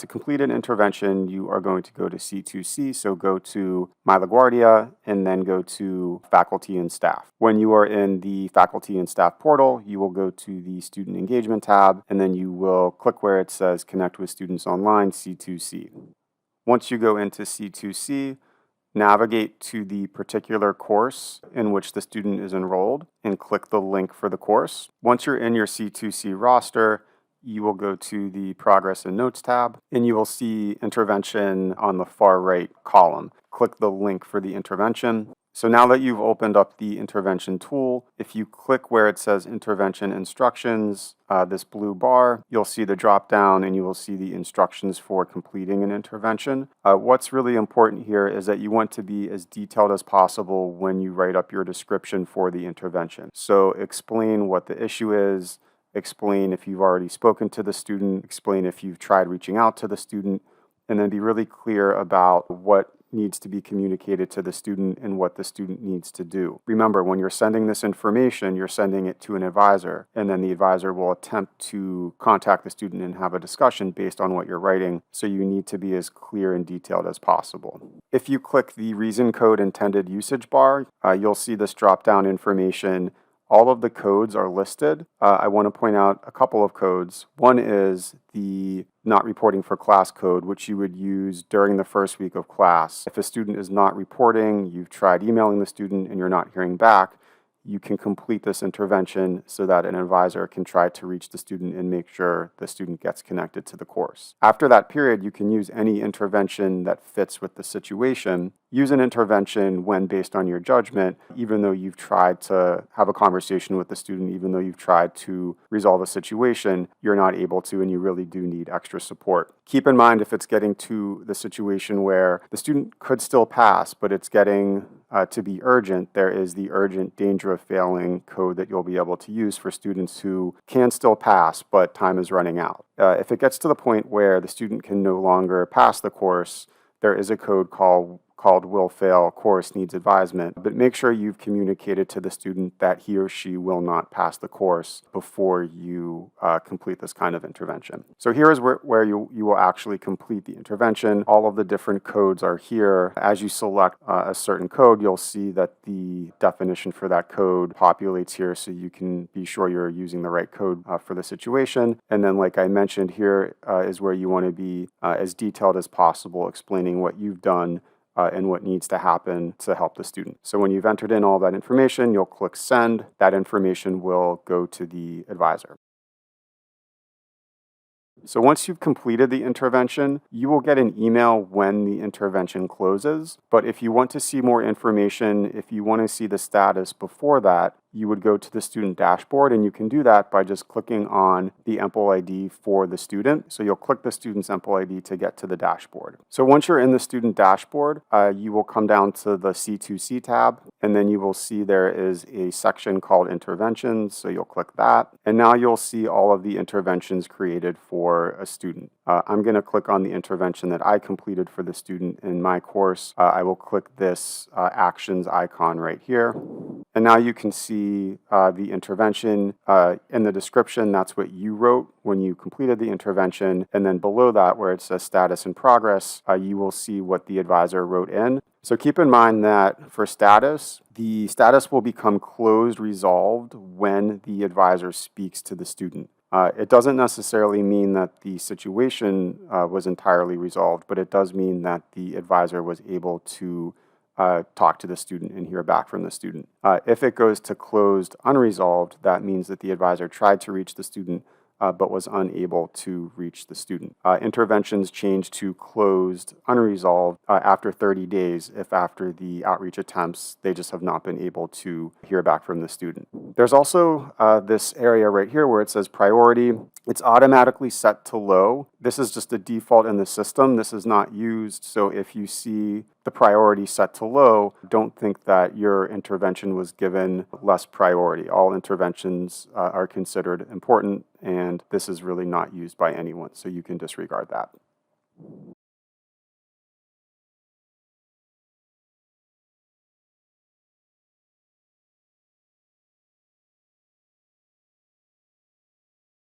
To complete an intervention, you are going to go to C2C, so go to My LaGuardia and then go to Faculty and Staff. When you are in the Faculty and Staff portal, you will go to the Student Engagement tab, and then you will click where it says Connect with Students Online, C2C. Once you go into C2C, navigate to the particular course in which the student is enrolled and click the link for the course. Once you're in your C2C roster, you will go to the Progress and Notes tab, and you will see Intervention on the far right column. Click the link for the intervention. So now that you've opened up the intervention tool, if you click where it says Intervention Instructions, this blue bar, you'll see the drop down and you will see the instructions for completing an intervention. What's really important here is that you want to be as detailed as possible when you write up your description for the intervention. So explain what the issue is, explain if you've already spoken to the student, explain if you've tried reaching out to the student, and then be really clear about what needs to be communicated to the student and what the student needs to do. Remember, when you're sending this information, you're sending it to an advisor, and then the advisor will attempt to contact the student and have a discussion based on what you're writing, so you need to be as clear and detailed as possible. If you click the reason code intended usage bar, you'll see this drop-down information. All of the codes are listed. I want to point out a couple of codes. One is the not reporting for class code, which you would use during the first week of class. If a student is not reporting, you've tried emailing the student and you're not hearing back, you can complete this intervention so that an advisor can try to reach the student and make sure the student gets connected to the course. After that period, you can use any intervention that fits with the situation. Use an intervention when based on your judgment, even though you've tried to have a conversation with the student, even though you've tried to resolve a situation, you're not able to, and you really do need extra support. Keep in mind if it's getting to the situation where the student could still pass, but it's getting to be urgent, there is the urgent danger of failing code that you'll be able to use for students who can still pass, but time is running out. If it gets to the point where the student can no longer pass the course, there is a code called will fail, course needs advisement, but make sure you've communicated to the student that he or she will not pass the course before you complete this kind of intervention. So here is where you will actually complete the intervention. All of the different codes are here. As you select a certain code, you'll see that the definition for that code populates here so you can be sure you're using the right code for the situation. And then like I mentioned, here is where you want to be as detailed as possible, explaining what you've done and what needs to happen to help the student. So when you've entered in all that information, you'll click send. That information will go to the advisor. So once you've completed the intervention, you will get an email when the intervention closes. But if you want to see more information, if you want to see the status before that, you would go to the student dashboard, and you can do that by just clicking on the EMPL ID for the student. So you'll click the student's EMPL ID to get to the dashboard. So once you're in the student dashboard, you will come down to the C2C tab, and then you will see there is a section called Interventions. So you'll click that, and now you'll see all of the interventions created for a student. I'm going to click on the intervention that I completed for the student in my course. I will click this actions icon right here. And now you can see the intervention in the description. That's what you wrote when you completed the intervention. And then below that, where it says status in progress, you will see what the advisor wrote in. So keep in mind that for status, the status will become closed resolved when the advisor speaks to the student. It doesn't necessarily mean that the situation was entirely resolved, but it does mean that the advisor was able to talk to the student and hear back from the student. If it goes to closed unresolved, that means that the advisor tried to reach the student but was unable to reach the student. Interventions change to closed unresolved after 30 days if after the outreach attempts they just have not been able to hear back from the student. There's also this area right here where it says priority. It's automatically set to low. This is just a default in the system. This is not used, so if you see the priority set to low, don't think that your intervention was given less priority. All interventions are considered important, and this is really not used by anyone, so you can disregard that.